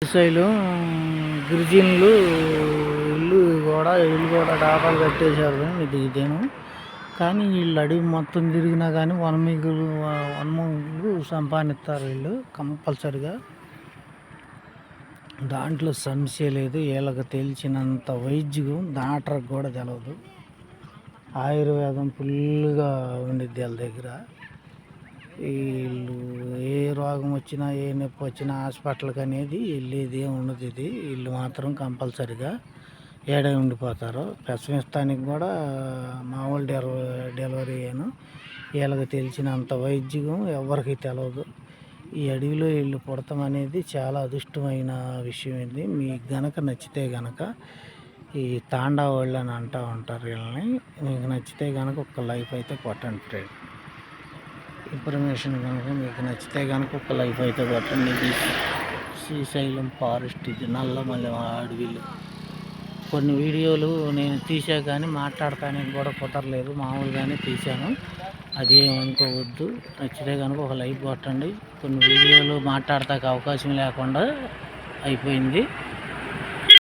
శ్రీశైలం గిరిజనులు ఇల్లు కూడా డాబాలు కట్టేశారు. ఇదేను కానీ వీళ్ళు అడవి మొత్తం తిరిగినా కానీ వనమూలు సంపాదిస్తారు వీళ్ళు కంపల్సరిగా. దాంట్లో సమస్య లేదు. వీళ్ళకి తెలిసినంత వైద్యం డాక్టర్కి కూడా తెలియదు. ఆయుర్వేదం ఫుల్గా ఉండిద్ది వాళ్ళ దగ్గర. వీళ్ళు ఏ రోగం వచ్చినా ఏ నొప్పి వచ్చినా హాస్పిటల్కి అనేది వెళ్ళేది ఉండదు. వీళ్ళు మాత్రం కంపల్సరిగా ఏడే ఉండిపోతారు. ప్రసవిస్తానికి కూడా మామూలు డెలివరీ అయ్యాను. వీళ్ళకి తెలిసినంత వైద్యం ఎవరికి తెలియదు. ఈ అడవిలో వీళ్ళు పుడతాం అనేది చాలా అదృష్టమైన విషయం. ఇది మీకు గనక నచ్చితే గనక ఈ తాండా వాళ్ళు అని అంటూ ఉంటారు వీళ్ళని. మీకు నచ్చితే కనుక ఒక లైఫ్ అయితే కొట్టండి ఫ్రెండ్. ఇన్ఫర్మేషన్ కనుక మీకు నచ్చితే కనుక ఒక లైఫ్ అయితే కొట్టండి. ఇది శ్రీశైలం ఫారెస్ట్, ఇది నల్లమల్లి అడవిలు. కొన్ని వీడియోలు నేను తీసా కానీ మాట్లాడటానికి కూడా కుదరలేదు. మామూలుగానే తీశాను, అదేమనుకోవద్దు. నచ్చితే కనుక ఒక లైక్ కొట్టండి. కొన్ని వీడియోలు మాట్లాడటానికి అవకాశం లేకుండా అయిపోయింది.